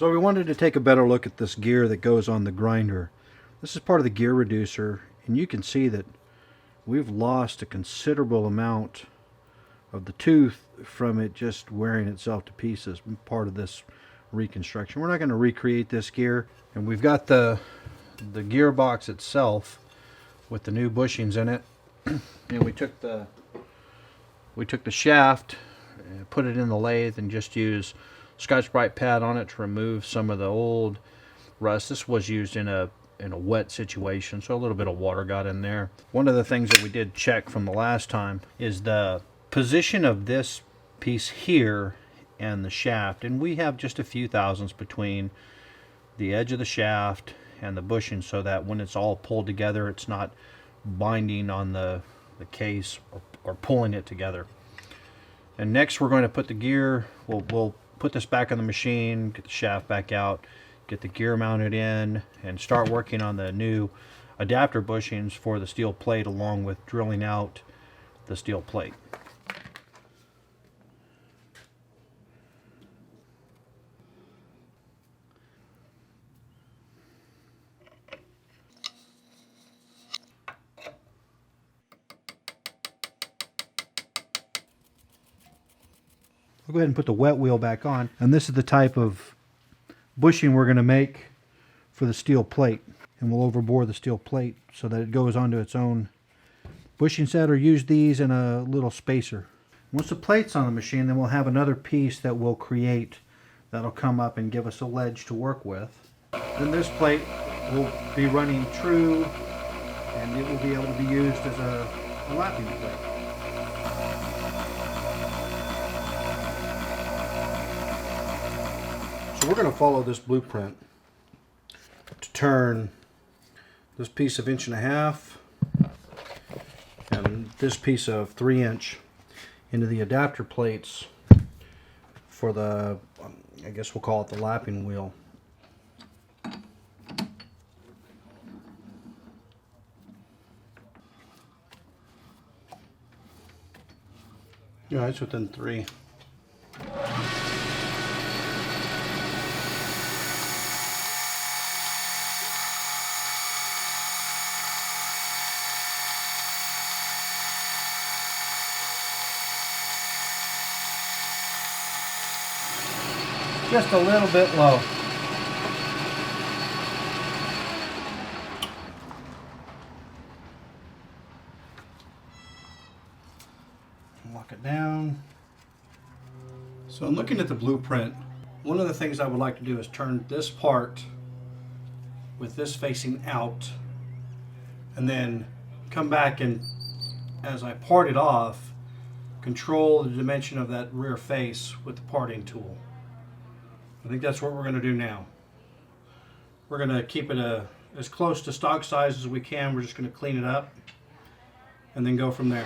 So we wanted to take a better look at this gear that goes on the grinder. This is part of the gear reducer, and you can see that we've lost a considerable amount of the tooth from it just wearing itself to pieces. Part of this reconstruction. We're not going to recreate this gear, and we've got the gearbox itself with the new bushings in it. And we took the shaft and put it in the lathe and just use Scotch-Brite pad on it to remove some of the old rust. This was used in a wet situation, so a little bit of water got in there. One of the things that we did check from the last time is the position of this piece here and the shaft, and we have just a few thousandths between the edge of the shaft and the bushing, so that when it's all pulled together, it's not binding on the case or pulling it together. And next we're going to put the gear, we'll put this back on the machine, get the shaft back out, get the gear mounted in, and start working on the new adapter bushings for the steel plate, along with drilling out the steel plate. I'll go ahead and put the wet wheel back on, and this is the type of bushing we're going to make for the steel plate, and we'll overbore the steel plate so that it goes onto its own bushing set, or use these in a little spacer. Once the plate's on the machine, then we'll have another piece that we'll create that'll come up and give us a ledge to work with. Then this plate will be running true, and it will be able to be used as a lapping plate. So we're going to follow this blueprint to turn this piece of 1.5 and this piece of 3" into the adapter plates for the, I guess we'll call it the lapping wheel. Yeah, it's within 3. Just a little bit low. Lock it down. So I'm looking at the blueprint. One of the things I would like to do is turn this part with this facing out, and then come back and, as I part it off, control the dimension of that rear face with the parting tool. I think that's what we're going to do now. We're going to keep it as close to stock size as we can. We're just going to clean it up and then go from there.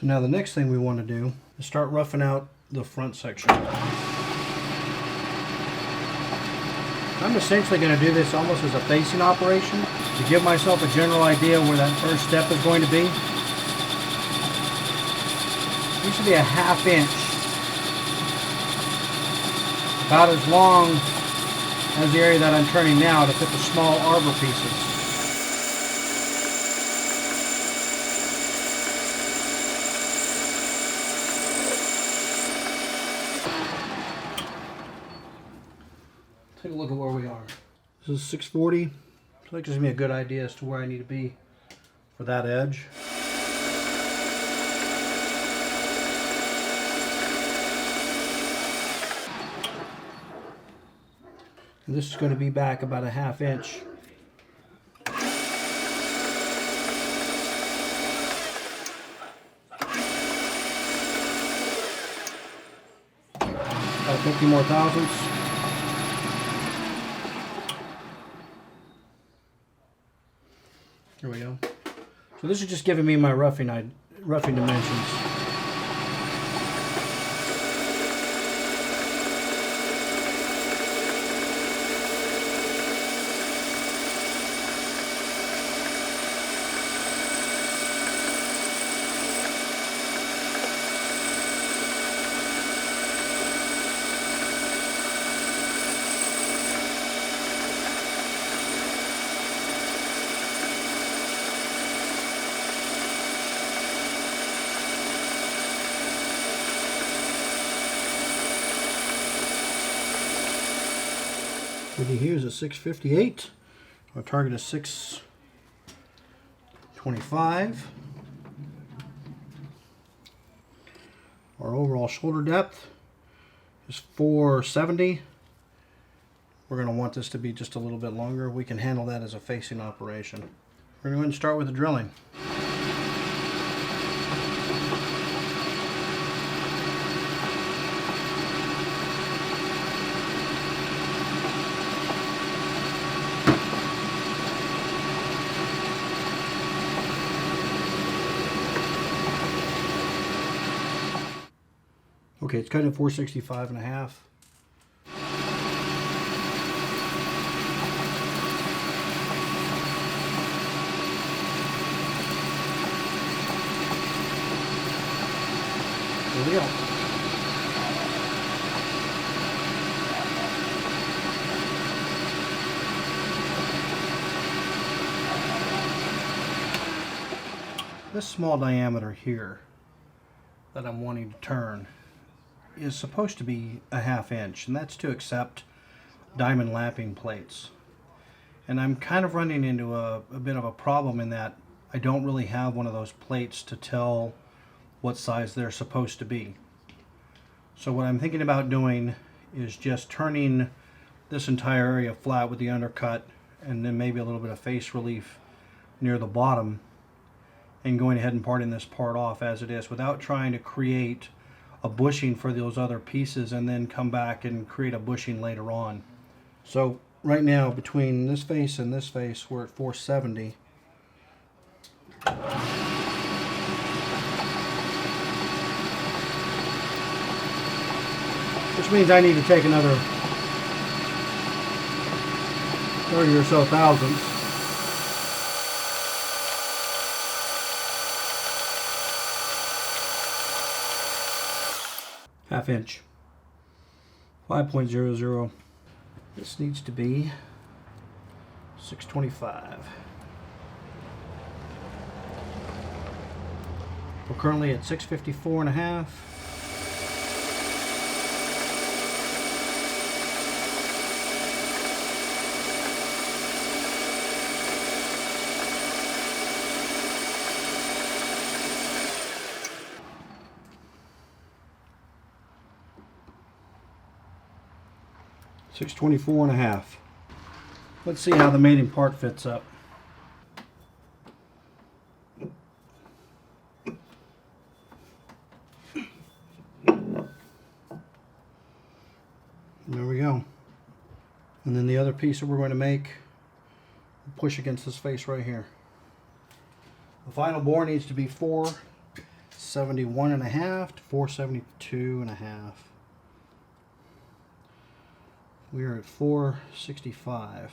So now the next thing we want to do is start roughing out the front section. I'm essentially going to do this almost as a facing operation to give myself a general idea where that first step is going to be. This should be a 1/2 inch, about as long as the area that I'm turning now to fit the small arbor pieces. Take a look at where we are. This is 640. So that gives me a good idea as to where I need to be for that edge. And this is going to be back about a 1/2 inch. About 50 more thousandths. Here we go. So this is just giving me my roughing dimensions. Here is a 658. Our target is 625. Our overall shoulder depth is 470. We're going to want this to be just a little bit longer. We can handle that as a facing operation. We're going to start with the drilling. Okay, it's cut at 465 and a half. There we go. This small diameter here that I'm wanting to turn is supposed to be a 1/2 inch, and that's to accept diamond lapping plates. And I'm kind of running into a bit of a problem in that I don't really have one of those plates to tell what size they're supposed to be. So what I'm thinking about doing is just turning this entire area flat with the undercut and then maybe a little bit of face relief near the bottom and going ahead and parting this part off as it is without trying to create a bushing for those other pieces and then come back and create a bushing later on. So right now between this face and this face we're at 470. Which means I need to take another 30 or so thousandths. Half inch. 5.00. This needs to be 625. We're currently at 654 and a half. $624 and a half. Let's see how the mating part fits up. There we go. And then the other piece that we're going to make, push against this face right here. The final bore needs to be 471 and a half to 472 and a half. We are at 465.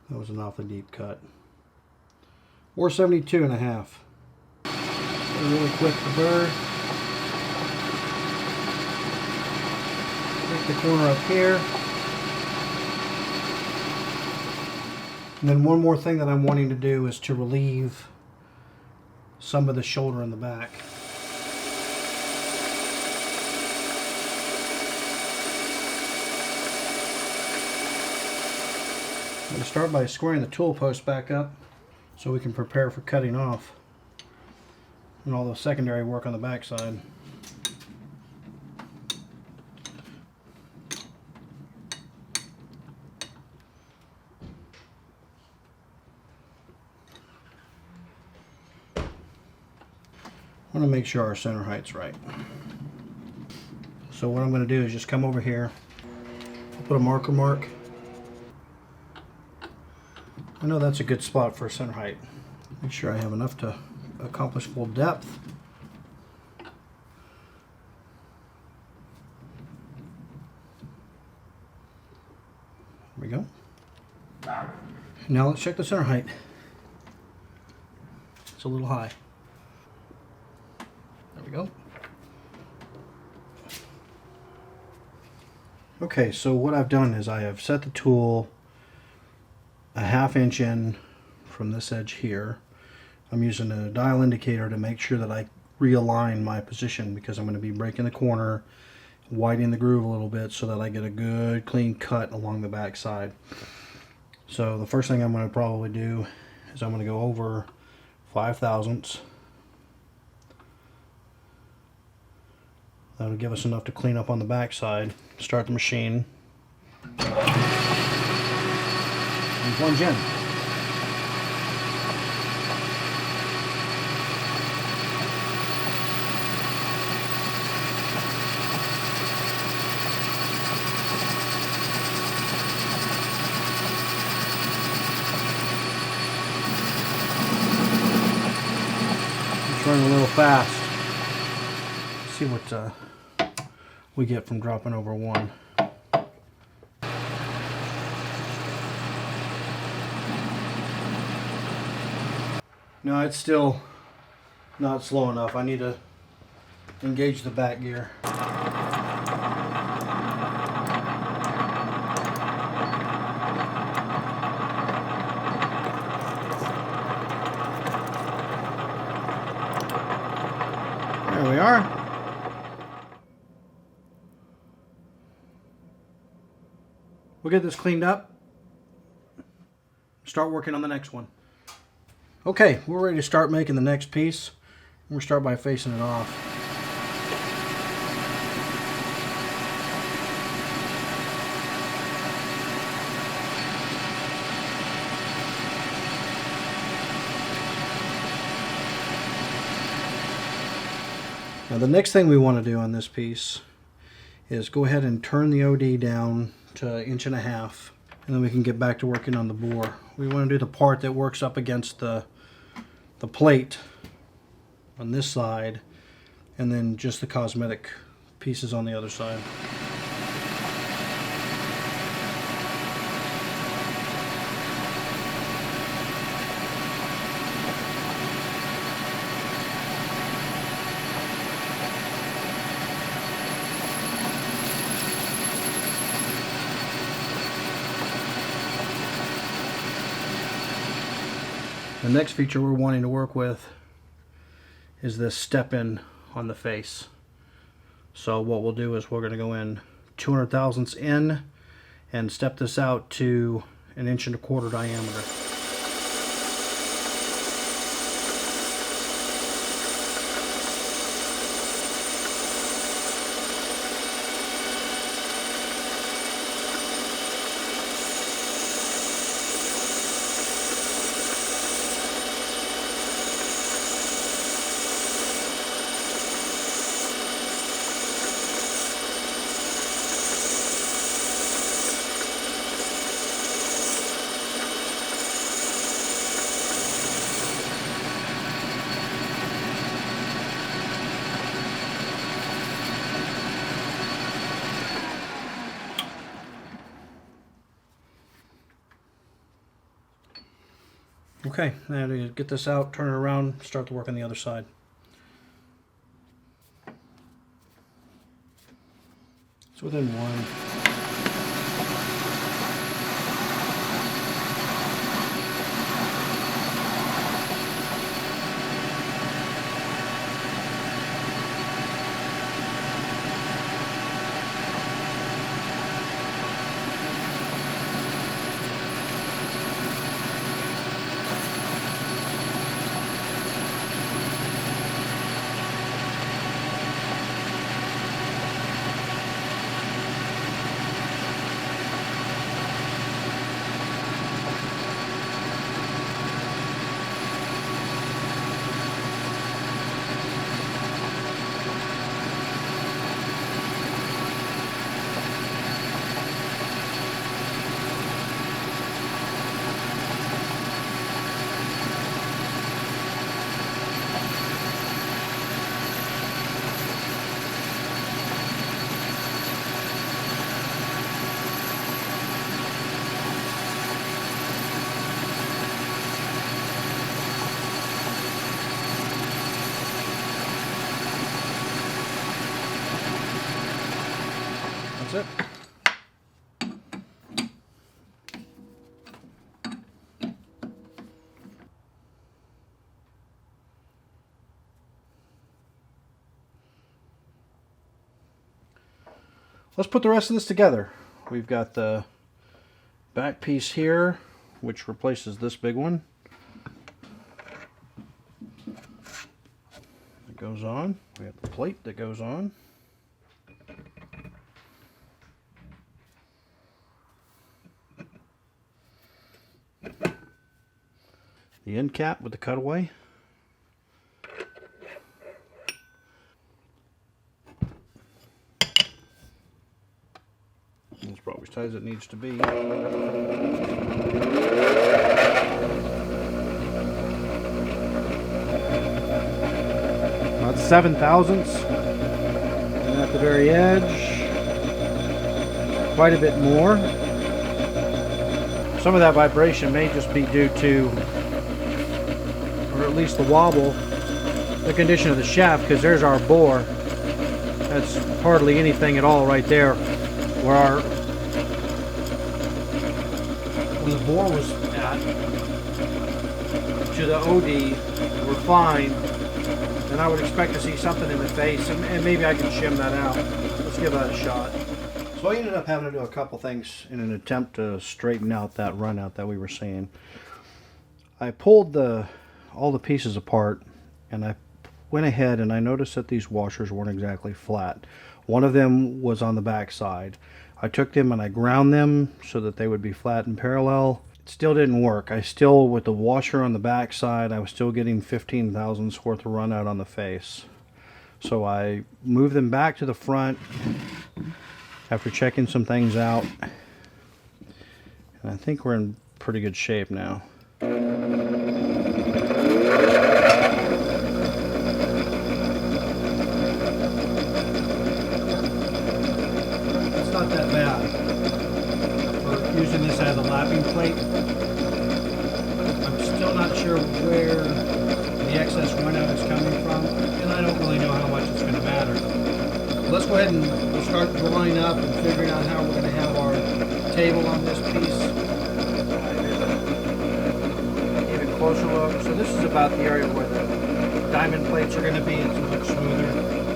That was an awfully deep cut. 472 and a half. Really quick to burr. Take the corner up here. And then one more thing that I'm wanting to do is to relieve some of the shoulder in the back. I'm going to start by squaring the tool post back up so we can prepare for cutting off and all the secondary work on the back side. I want to make sure our center height's right. So what I'm going to do is just come over here, put a marker mark. I know that's a good spot for center height. Make sure I have enough to accomplish full depth. There we go. Now let's check the center height. It's a little high. There we go. Okay, so what I've done is I have set the tool a 1/2 inch in from this edge here. I'm using a dial indicator to make sure that I realign my position, because I'm going to be breaking the corner, widening the groove a little bit so that I get a good clean cut along the back side. So the first thing I'm going to probably do is I'm going to go over 5 thousandths. That'll give us enough to clean up on the back side. Start the machine. And plunge in. It's running a little fast. Let's see what we get from dropping over 1. No, it's still not slow enough. I need to engage the back gear. There we are. We'll get this cleaned up. Start working on the next one. Okay, we're ready to start making the next piece. We'll start by facing it off. Now the next thing we want to do on this piece is go ahead and turn the OD down to 1.5 inches, and then we can get back to working on the bore. We want to do the part that works up against the plate on this side, and then just the cosmetic pieces on the other side. The next feature we're wanting to work with is this step in on the face. So what we'll do is we're going to go in 200 thousandths in and step this out to 1.25 inches diameter. Okay, now to get this out, turn it around, start the work on the other side. It's within 1. That's it. Let's put the rest of this together. We've got the back piece here, which replaces this big one. It goes on. We have the plate that goes on. The end cap with the cutaway. It's probably as tight as it needs to be. About 7/1000ths. And at the very edge, quite a bit more. Some of that vibration may just be due to, or at least the wobble, the condition of the shaft, because there's our bore. That's hardly anything at all right there. Where the bore was at to the OD, we're fine, and I would expect to see something in the face, and maybe I can shim that out. Let's give that a shot. So I ended up having to do a couple things in an attempt to straighten out that run out that we were seeing. I pulled all the pieces apart, and I went ahead and I noticed that these washers weren't exactly flat. One of them was on the back side. I took them and I ground them so that they would be flat and parallel. It still didn't work. With the washer on the back side, I was still getting 15/1000ths worth of run out on the face. So I moved them back to the front after checking some things out. And I think we're in pretty good shape now. Not that bad for using this as a lapping plate. I'm still not sure where the excess run out is coming from, and I don't really know how much it's going to matter. Let's go ahead and we'll start drawing up and figuring out how we're going to have our table on this piece. Even closer look. So this is about the area where the diamond plates are going to be. It's much smoother.